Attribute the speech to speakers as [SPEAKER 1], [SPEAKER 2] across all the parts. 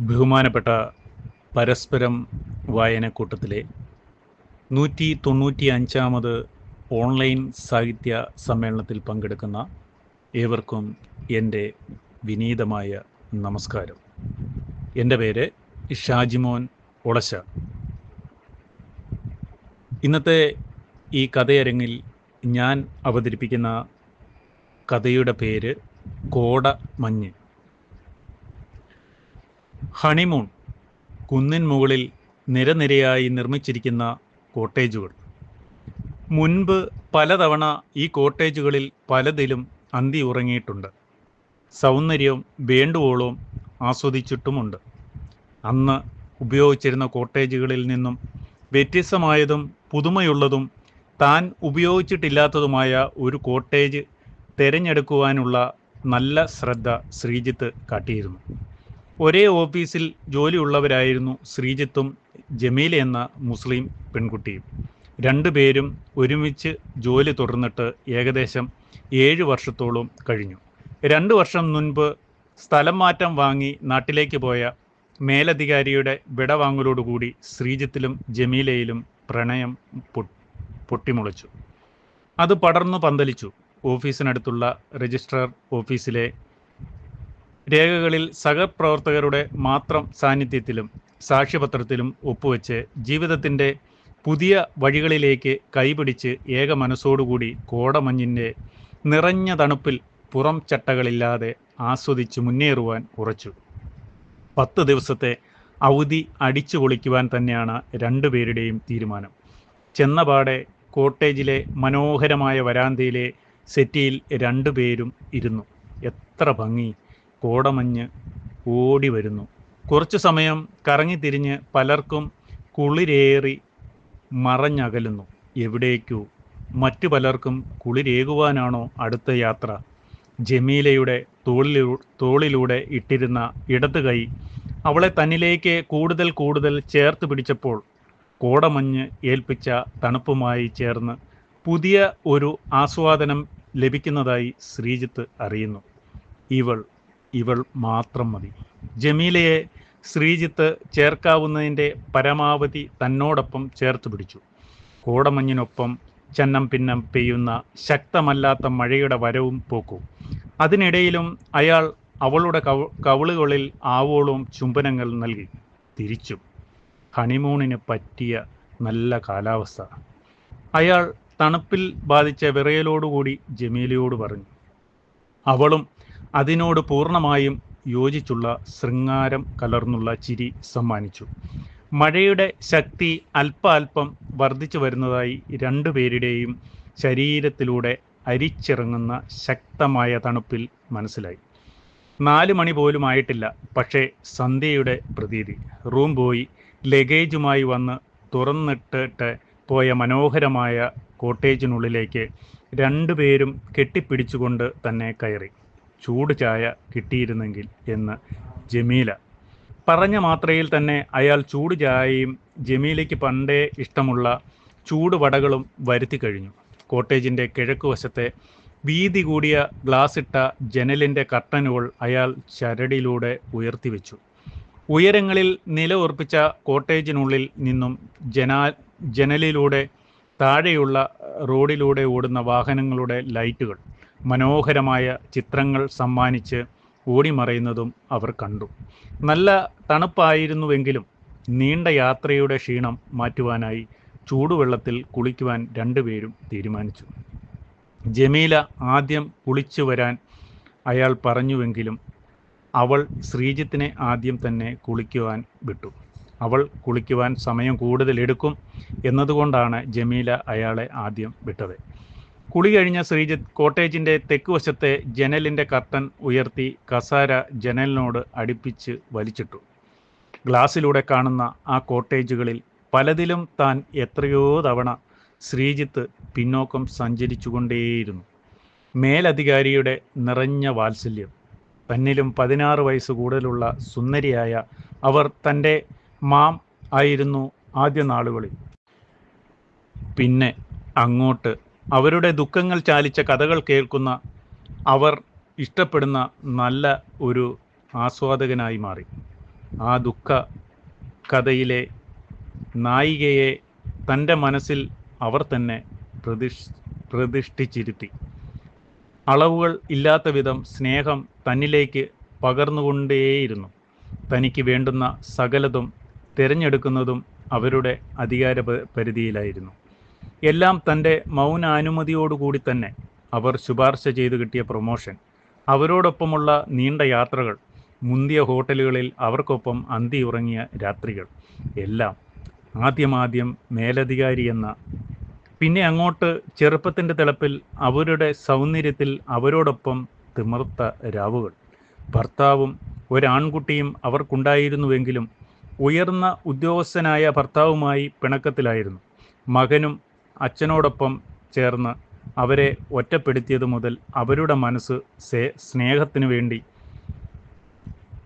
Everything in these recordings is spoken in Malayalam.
[SPEAKER 1] ബഹുമാനപ്പെട്ട പരസ്പരം വായനക്കൂട്ടത്തിലെ 195-ാമത് ഓൺലൈൻ സാഹിത്യ സമ്മേളനത്തിൽ പങ്കെടുക്കുന്ന ഏവർക്കും എൻ്റെ വിനീതമായ നമസ്കാരം. എൻ്റെ പേര് ഷാജിമോൻ ഒളശ. ഇന്നത്തെ ഈ കഥയരങ്ങിൽ ഞാൻ അവതരിപ്പിക്കുന്ന കഥയുടെ പേര് കോടമഞ്ഞ്. ഹണിമൂൺ. കുന്നിൻ മുകളിൽ നിരനിരയായി നിർമ്മിച്ചിരിക്കുന്ന കോട്ടേജുകൾ. മുൻപ് പലതവണ ഈ കോട്ടേജുകളിൽ പലതിലും അന്തി ഉറങ്ങിയിട്ടുണ്ട്. സൗന്ദര്യവും വേണ്ടുവോളവും ആസ്വദിച്ചിട്ടുമുണ്ട്. അന്ന് ഉപയോഗിച്ചിരുന്ന കോട്ടേജുകളിൽ നിന്നും വ്യത്യസ്തമായതും പുതുമയുള്ളതും താൻ ഉപയോഗിച്ചിട്ടില്ലാത്തതുമായ ഒരു കോട്ടേജ് തിരഞ്ഞെടുക്കുവാനുള്ള നല്ല ശ്രദ്ധ ശ്രീജിത്ത് കാട്ടിയിരുന്നു. ഒരേ ഓഫീസിൽ ജോലിയുള്ളവരായിരുന്നു ശ്രീജിത്തും ജമീല എന്ന മുസ്ലിം പെൺകുട്ടിയും. രണ്ടുപേരും ഒരുമിച്ച് ജോലി തുടർന്നിട്ട് ഏകദേശം 7 വർഷത്തോളം കഴിഞ്ഞു. 2 വർഷം മുൻപ് സ്ഥലം മാറ്റം വാങ്ങി നാട്ടിലേക്ക് പോയ മേലധികാരിയുടെ വിടവാങ്ങലോടുകൂടി ശ്രീജിത്തിലും ജമീലയിലും പ്രണയം പൊട്ടിമുളച്ചു. അത് പടർന്നു പന്തലിച്ചു. ഓഫീസിനടുത്തുള്ള രജിസ്ട്രാർ ഓഫീസിലെ രേഖകളിൽ സഹപ്രവർത്തകരുടെ മാത്രം സാന്നിധ്യത്തിലും സാക്ഷ്യപത്രത്തിലും ഒപ്പുവെച്ച് ജീവിതത്തിൻ്റെ പുതിയ വഴികളിലേക്ക് കൈപിടിച്ച് ഏക മനസ്സോടുകൂടി കോടമഞ്ഞിൻ്റെ നിറഞ്ഞ തണുപ്പിൽ പുറം ചട്ടകളില്ലാതെ ആസ്വദിച്ച് മുന്നേറുവാൻ ഉറച്ചു. 10 ദിവസത്തെ അവധി അടിച്ചു പൊളിക്കുവാൻ തന്നെയാണ് രണ്ടുപേരുടെയും തീരുമാനം. ചെന്നപാടെ കോട്ടേജിലെ മനോഹരമായ വരാന്തയിലെ സെറ്റിയിൽ രണ്ടുപേരും ഇരുന്നു. എത്ര ഭംഗി! കോടമഞ്ഞ് ഓടി വരുന്നു. കുറച്ചു സമയം കറങ്ങിത്തിരിഞ്ഞ് പലർക്കും കുളിരേറി മറഞ്ഞകലുന്നു. എവിടേക്കോ. മറ്റു പലർക്കും കുളിരേകുവാനാണോ അടുത്ത യാത്ര? ജമീലയുടെ തോളിലൂടെ ഇട്ടിരുന്ന ഇടത് കൈ അവളെ തന്നിലേക്ക് കൂടുതൽ ചേർത്ത് പിടിച്ചപ്പോൾ കോടമഞ്ഞ് ഏൽപ്പിച്ച തണുപ്പുമായി ചേർന്ന് പുതിയ ഒരു ആസ്വാദനം ലഭിക്കുന്നതായി ശ്രീജിത്ത് അറിയുന്നു. ഇവൾ മാത്രം മതി. ജമീലയെ ശ്രീജിത്ത് ചേർക്കാവുന്നതിൻ്റെ പരമാവധി തന്നോടൊപ്പം ചേർത്ത് പിടിച്ചു. കോടമഞ്ഞിനൊപ്പം ചന്നം പിന്നം പെയ്യുന്ന ശക്തമല്ലാത്ത മഴയുടെ വരവും പോക്കും. അതിനിടയിലും അയാൾ അവളുടെ കവിളുകളിൽ ആവോളവും ചുംബനങ്ങൾ നൽകി. തിരിച്ചു. ഹണിമൂണിന് പറ്റിയ നല്ല കാലാവസ്ഥ. അയാൾ തണുപ്പിൽ ബാധിച്ച വിറയലോടുകൂടി ജമീലയോട് പറഞ്ഞു. അവളും അതിനോട് പൂർണ്ണമായും യോജിച്ചുള്ള ശൃംഗാരം കലർന്നുള്ള ചിരി സമ്മാനിച്ചു. മഴയുടെ ശക്തി അല്പം വർദ്ധിച്ചു വരുന്നതായി രണ്ടുപേരുടെയും ശരീരത്തിലൂടെ അരിച്ചിറങ്ങുന്ന ശക്തമായ തണുപ്പിൽ മനസ്സിലായി. 4 മണി പോലും ആയിട്ടില്ല. പക്ഷേ സന്ധ്യയുടെ പ്രതീതി. റൂം ബോയ് ലഗേജുമായി വന്ന് തുറന്നിട്ടിട്ട് പോയ മനോഹരമായ കോട്ടേജിനുള്ളിലേക്ക് രണ്ടുപേരും കെട്ടിപ്പിടിച്ചുകൊണ്ട് തന്നെ കയറി. ചൂട് ചായ കിട്ടിയിരുന്നെങ്കിൽ എന്ന് ജമീല പറഞ്ഞ മാത്രയിൽ തന്നെ അയാൾ ചൂട് ചായയും ജമീലയ്ക്ക് പണ്ടേ ഇഷ്ടമുള്ള ചൂടുവടകളും വരുത്തി കഴിഞ്ഞു. കോട്ടേജിൻ്റെ കിഴക്കുവശത്തെ വീതി കൂടിയ ഗ്ലാസിട്ട ജനലിൻ്റെ കർട്ടനുകൾ അയാൾ ചരടിലൂടെ ഉയർത്തിവെച്ചു. ഉയരങ്ങളിൽ നില ഉറപ്പിച്ച കോട്ടേജിനുള്ളിൽ നിന്നും ജനലിലൂടെ താഴെയുള്ള റോഡിലൂടെ ഓടുന്ന വാഹനങ്ങളുടെ ലൈറ്റുകൾ മനോഹരമായ ചിത്രങ്ങൾ സമ്മാനിച്ച് ഓടിമറയുന്നതും അവർ കണ്ടു. നല്ല തണുപ്പായിരുന്നുവെങ്കിലും നീണ്ട യാത്രയുടെ ക്ഷീണം മാറ്റുവാനായി ചൂടുവെള്ളത്തിൽ കുളിക്കുവാൻ രണ്ടുപേരും തീരുമാനിച്ചു. ജമീല ആദ്യം കുളിച്ചു വരാൻ അയാൾ പറഞ്ഞുവെങ്കിലും അവൾ ശ്രീജിത്തിനെ ആദ്യം തന്നെ കുളിക്കുവാൻ വിട്ടു. അവൾ കുളിക്കുവാൻ സമയം കൂടുതൽ എടുക്കും എന്നതുകൊണ്ടാണ് ജമീല അയാളെ ആദ്യം വിട്ടത്. കുളി കഴിഞ്ഞ ശ്രീജിത്ത് കോട്ടേജിൻ്റെ തെക്കുവശത്തെ ജനലിൻ്റെ കർട്ടൻ ഉയർത്തി കസാര ജനലിനോട് അടുപ്പിച്ച് വലിച്ചിട്ടു. ഗ്ലാസ്സിലൂടെ കാണുന്ന ആ കോട്ടേജുകളിൽ പലതിലും താൻ എത്രയോ തവണ ശ്രീജിത്ത് പിന്നോക്കം സഞ്ചരിച്ചുകൊണ്ടേയിരുന്നു. മേലധികാരിയുടെ നിറഞ്ഞ വാത്സല്യം. തന്നിലും 16 വയസ്സ് കൂടുതലുള്ള സുന്ദരിയായ അവർ തൻ്റെ മാം ആയിരുന്നു ആദ്യ നാളുകളിൽ. പിന്നെ അങ്ങോട്ട് അവരുടെ ദുഃഖങ്ങൾ ചാലിച്ച കഥകൾ കേൾക്കുന്ന അവർ ഇഷ്ടപ്പെടുന്ന നല്ല ഒരു ആസ്വാദകനായി മാറി. ആ ദുഃഖ കഥയിലെ നായികയെ തൻ്റെ മനസ്സിൽ അവർ തന്നെ പ്രതിഷ്ഠിച്ചിരുത്തി. അളവുകൾ ഇല്ലാത്ത വിധം സ്നേഹം തന്നിലേക്ക് പകർന്നുകൊണ്ടേയിരുന്നു. തനിക്ക് വേണ്ടുന്ന സകലതും തിരഞ്ഞെടുക്കുന്നതും അവരുടെ അധികാര പരിധിയിലായിരുന്നു. എല്ലാം തൻ്റെ മൗനാനുമതിയോടുകൂടി തന്നെ. അവർ ശുപാർശ ചെയ്തു കിട്ടിയ പ്രൊമോഷൻ, അവരോടൊപ്പമുള്ള നീണ്ട യാത്രകൾ, മുന്തിയ ഹോട്ടലുകളിൽ അവർക്കൊപ്പം അന്തി ഉറങ്ങിയ രാത്രികൾ, എല്ലാം ആദ്യം മേലധികാരി എന്ന, പിന്നെ അങ്ങോട്ട് ചെറുപ്പത്തിൻ്റെ തിളപ്പിൽ അവരുടെ സൗന്ദര്യത്തിൽ അവരോടൊപ്പം തിമിർത്ത രാവുകൾ. ഭർത്താവും ഒരാൺകുട്ടിയും അവർക്കുണ്ടായിരുന്നുവെങ്കിലും ഉയർന്ന ഉദ്യോഗസ്ഥനായ ഭർത്താവുമായി പിണക്കത്തിലായിരുന്നു. മകനും അച്ഛനോടൊപ്പം ചേർന്ന് അവരെ ഒറ്റപ്പെടുത്തിയത് മുതൽ അവരുടെ മനസ്സ് സ്നേഹത്തിനു വേണ്ടി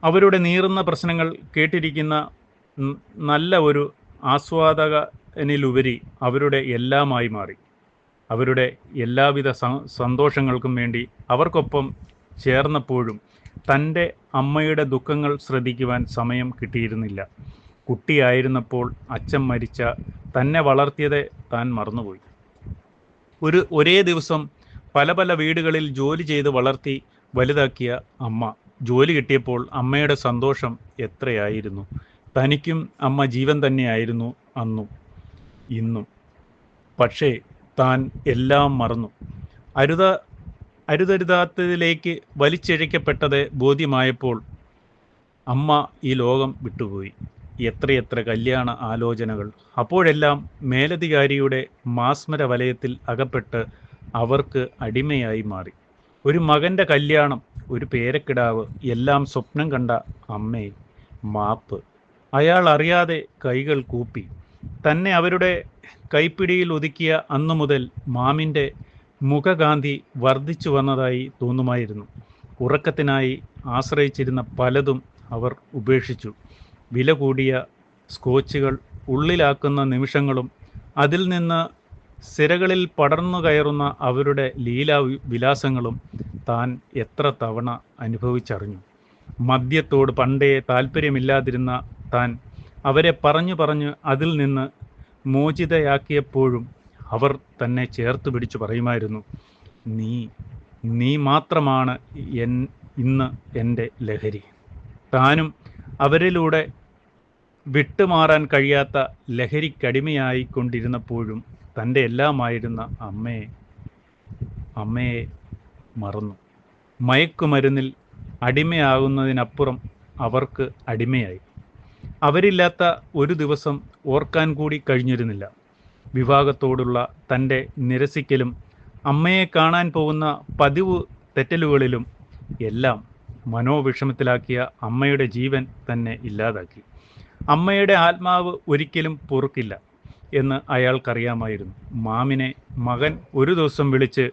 [SPEAKER 1] അവരുടെ നീറുന്ന പ്രശ്നങ്ങൾ കേട്ടിരിക്കുന്ന നല്ല ഒരു ആസ്വാദകനിലുപരി അവരുടെ എല്ലാമായി മാറി. അവരുടെ എല്ലാവിധ സന്തോഷങ്ങൾക്കും വേണ്ടി അവർക്കൊപ്പം ചേർന്നപ്പോഴും തൻ്റെ അമ്മയുടെ ദുഃഖങ്ങൾ ശ്രദ്ധിക്കുവാൻ സമയം കിട്ടിയിരുന്നില്ല. കുട്ടിയായിരുന്നപ്പോൾ അച്ഛൻ മരിച്ച തന്നെ വളർത്തിയത് താൻ മറന്നുപോയി. ഒരേ ദിവസം പല വീടുകളിൽ ജോലി ചെയ്ത് വളർത്തി വലുതാക്കിയ അമ്മ ജോലി കിട്ടിയപ്പോൾ അമ്മയുടെ സന്തോഷം എത്രയായിരുന്നു. തനിക്കും അമ്മ ജീവൻ തന്നെയായിരുന്നു അന്നും ഇന്നും. പക്ഷേ താൻ എല്ലാം മറന്നു. അരുതരുതാത്തതിലേക്ക് വലിച്ചിഴക്കപ്പെട്ടത് ബോധ്യമായപ്പോൾ അമ്മ ഈ ലോകം വിട്ടുപോയി. എത്രയെത്ര കല്യാണ ആലോചനകൾ! അപ്പോഴെല്ലാം മേലധികാരിയുടെ മാസ്മര വലയത്തിൽ അകപ്പെട്ട് അവർക്ക് അടിമയായി മാറി. ഒരു മകൻ്റെ കല്യാണം, ഒരു പേരക്കിടാവ്, എല്ലാം സ്വപ്നം കണ്ട അമ്മയെ മാപ്പ്. അയാൾ അറിയാതെ കൈകൾ കൂപ്പി. തന്നെ അവരുടെ കൈപ്പിടിയിൽ ഒതുക്കിയ അന്നു മുതൽ മാമിൻ്റെ മുഖകാന്തി വർദ്ധിച്ചു വന്നതായി തോന്നുമായിരുന്നു. ഉറക്കത്തിനായി ആശ്രയിച്ചിരുന്ന പലതും അവർ ഉപേക്ഷിച്ചു. വില കൂടിയ സ്കോച്ചുകൾ ഉള്ളിലാക്കുന്ന നിമിഷങ്ങളും അതിൽ നിന്ന് സിരകളിൽ പടർന്നു കയറുന്ന അവരുടെ ലീലാ വിലാസങ്ങളും താൻ എത്ര തവണ അനുഭവിച്ചറിഞ്ഞു. മദ്യത്തോട് പണ്ടേ താല്പര്യമില്ലാതിരുന്ന താൻ അവരെ പറഞ്ഞു അതിൽ നിന്ന് മോചിതയാക്കിയപ്പോഴും അവർ തന്നെ ചേർത്ത് പിടിച്ചു പറയുമായിരുന്നു, നീ മാത്രമാണ് ഇന്ന് എൻ്റെ ലഹരി. താനും അവരിലൂടെ വിട്ടുമാറാൻ കഴിയാത്ത ലഹരിക്കടിമയായിക്കൊണ്ടിരുന്നപ്പോഴും തൻ്റെ എല്ലാമായിരുന്ന അമ്മയെ മറന്നു. മയക്കുമരുന്നിൽ അടിമയാകുന്നതിനപ്പുറം അവർക്ക് അടിമയായി. അവരില്ലാത്ത ഒരു ദിവസം ഓർക്കാൻ കൂടി കഴിഞ്ഞിരുന്നില്ല. വിവാഹത്തോടുള്ള തൻ്റെ നിരസിക്കലും അമ്മയെ കാണാൻ പോകുന്ന പതിവ് തെറ്റലുകളിലും എല്ലാം മനോവിഷമത്തിലാക്കിയ അമ്മയുടെ ജീവൻ തന്നെ ഇല്ലാതാക്കി. അമ്മയുടെ ആത്മാവ് ഒരിക്കലും പൊറുക്കില്ല എന്ന് അയാൾക്കറിയാമായിരുന്നു. മാമിനെ മകൻ ഒരു ദിവസം വിളിച്ച്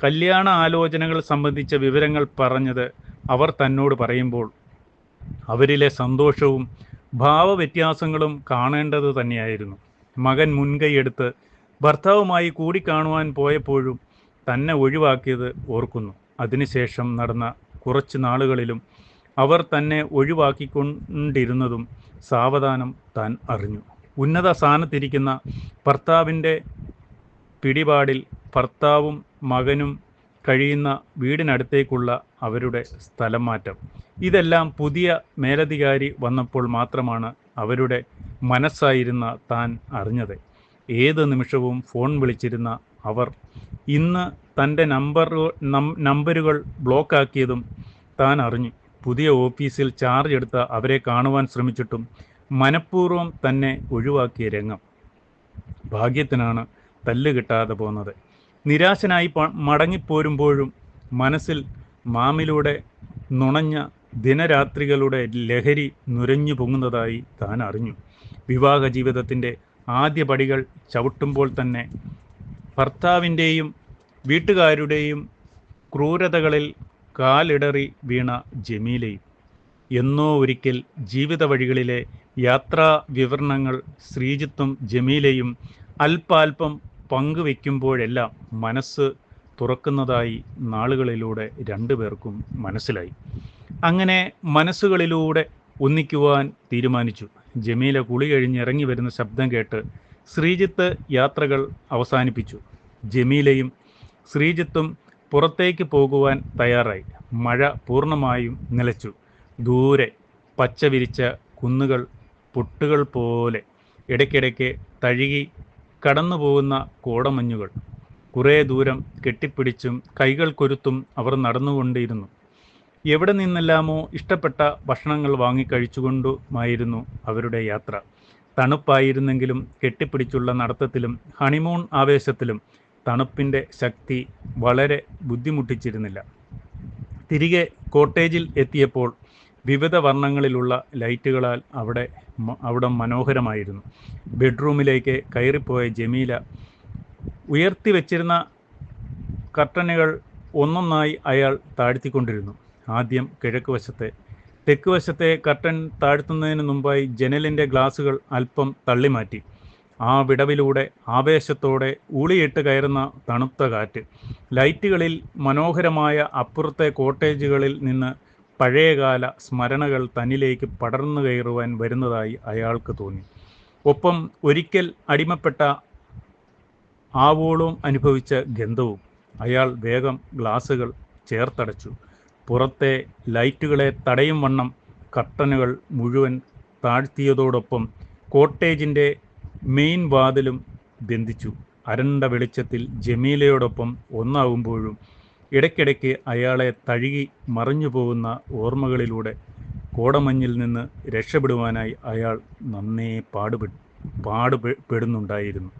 [SPEAKER 1] കല്യാണ ആലോചനകൾ സംബന്ധിച്ച വിവരങ്ങൾ പറഞ്ഞത് അവർ തന്നോട് പറയുമ്പോൾ അവരിലെ സന്തോഷവും ഭാവവ്യത്യാസങ്ങളും കാണേണ്ടത് തന്നെയായിരുന്നു. മകൻ മുൻകൈയെടുത്ത് ഭർത്താവുമായി കൂടിക്കാണുവാൻ പോയപ്പോഴും തന്നെ ഒഴിവാക്കിയത് ഓർക്കുന്നു. അതിനുശേഷം നടന്ന കുറച്ച് നാളുകളിലും അവർ തന്നെ ഒഴിവാക്കിക്കൊണ്ടിരുന്നതും സാവധാനം താൻ അറിഞ്ഞു. ഉന്നത സ്ഥാനത്തിരിക്കുന്ന ഭർത്താവിൻ്റെ പിടിപാടിൽ ഭർത്താവും മകനും കഴിയുന്ന വീടിനടുത്തേക്കുള്ള അവരുടെ സ്ഥലം മാറ്റം, ഇതെല്ലാം പുതിയ മേലധികാരി വന്നപ്പോൾ മാത്രമാണ് അവരുടെ മനസ്സായിരുന്ന താൻ അറിഞ്ഞത്. ഏത് നിമിഷവും ഫോൺ വിളിച്ചിരുന്ന അവർ ഇന്ന് തൻ്റെ നമ്പറുകൾ ബ്ലോക്കാക്കിയതും താൻ അറിഞ്ഞു. പുതിയ ഓഫീസിൽ ചാർജ് എടുത്ത അവരെ കാണുവാൻ ശ്രമിച്ചിട്ടും മനഃപൂർവ്വം തന്നെ ഒഴിവാക്കിയ രംഗം. ഭാഗ്യത്തിനാണ് തല്ല് കിട്ടാതെ പോന്നത്. നിരാശനായി മടങ്ങിപ്പോരുമ്പോഴും മനസ്സിൽ മാമിലൂടെ നുണഞ്ഞ ദിനരാത്രികളുടെ ലഹരി നുരഞ്ഞു പൊങ്ങുന്നതായി താൻ അറിഞ്ഞു. വിവാഹ ജീവിതത്തിൻ്റെ ആദ്യ പടികൾ ചവിട്ടുമ്പോൾ തന്നെ ഭർത്താവിൻ്റെയും വീട്ടുകാരുടെയും ക്രൂരതകളിൽ കാലിടറി വീണ ജമീലയും എന്നോ ഒരിക്കൽ ജീവിത വഴികളിലെ യാത്രാ വിവരണങ്ങൾ ശ്രീജിത്തും ജമീലയും അല്പാൽപം പങ്കുവെക്കുമ്പോഴെല്ലാം മനസ്സ് തുറക്കുന്നതായി നാളുകളിലൂടെ രണ്ടുപേർക്കും മനസ്സിലായി. അങ്ങനെ മനസ്സുകളിലൂടെ ഒന്നിക്കുവാൻ തീരുമാനിച്ചു. ജമീല കുളി കഴിഞ്ഞിറങ്ങി വരുന്ന ശബ്ദം കേട്ട് ശ്രീജിത്ത് യാത്രകൾ അവസാനിപ്പിച്ചു. ജമീലയും ശ്രീജിത്തും പുറത്തേക്ക് പോകുവാൻ തയ്യാറായി. മഴ പൂർണ്ണമായും നിലച്ചു. ദൂരെ പച്ച വിരിച്ച കുന്നുകൾ പൊട്ടുകൾ പോലെ, ഇടയ്ക്കിടയ്ക്ക് തഴുകി കടന്നു പോകുന്ന കോടമഞ്ഞുകൾ. കുറേ ദൂരം കെട്ടിപ്പിടിച്ചും കൈകൾ കൊരുത്തും അവർ നടന്നുകൊണ്ടിരുന്നു. എവിടെ നിന്നെല്ലാമോ ഇഷ്ടപ്പെട്ട ഭക്ഷണങ്ങൾ വാങ്ങിക്കഴിച്ചുകൊണ്ടുമായിരുന്നു അവരുടെ യാത്ര. തണുപ്പായിരുന്നെങ്കിലും കെട്ടിപ്പിടിച്ചുള്ള നടത്തത്തിലും ഹണിമൂൺ ആവേശത്തിലും തണുപ്പിൻ്റെ ശക്തി വളരെ ബുദ്ധിമുട്ടിച്ചിരുന്നില്ല. തിരികെ കോട്ടേജിൽ എത്തിയപ്പോൾ വിവിധ വർണ്ണങ്ങളിലുള്ള ലൈറ്റുകളാൽ അവിടം മനോഹരമായിരുന്നു. ബെഡ്റൂമിലേക്ക് കയറിപ്പോയ ജമീല ഉയർത്തി വെച്ചിരുന്ന കർട്ടനുകൾ ഒന്നൊന്നായി അയാൾ താഴ്ത്തിക്കൊണ്ടിരുന്നു. ആദ്യം കിഴക്ക് വശത്തെ. തെക്ക് വശത്തെ കർട്ടൻ താഴ്ത്തുന്നതിന് മുമ്പായി ജനലിൻ്റെ ഗ്ലാസുകൾ അല്പം തള്ളിമാറ്റി. ആ വിടവിലൂടെ ആവേശത്തോടെ ഊളിയിട്ട് കയറുന്ന തണുത്ത കാറ്റ്. ലൈറ്റുകളിൽ മനോഹരമായ അപ്പുറത്തെ കോട്ടേജുകളിൽ നിന്ന് പഴയകാല സ്മരണകൾ തന്നിലേക്ക് പടർന്നു കയറുവാൻ വരുന്നതായി അയാൾക്ക് തോന്നി. ഒപ്പം ഒരിക്കൽ അടിമപ്പെട്ട ആവോളവും അനുഭവിച്ച ഗന്ധവും. അയാൾ വേഗം ഗ്ലാസുകൾ ചേർത്തടച്ചു. പുറത്തെ ലൈറ്റുകളെ തടയും വണ്ണം കർട്ടനുകൾ മുഴുവൻ താഴ്ത്തിയതോടൊപ്പം കോട്ടേജിൻ്റെ മെയിൻ വാതിലും ബന്ധിച്ചു. അരണ്ട വെളിച്ചത്തിൽ ജമീലയോടൊപ്പം ഒന്നാകുമ്പോഴും ഇടയ്ക്കിടയ്ക്ക് അയാളെ തഴുകി മറിഞ്ഞു പോകുന്ന ഓർമ്മകളിലൂടെ കോടമഞ്ഞിൽ നിന്ന് രക്ഷപ്പെടുവാനായി അയാൾ നന്നേ പാടുപെടുന്നുണ്ടായിരുന്നു.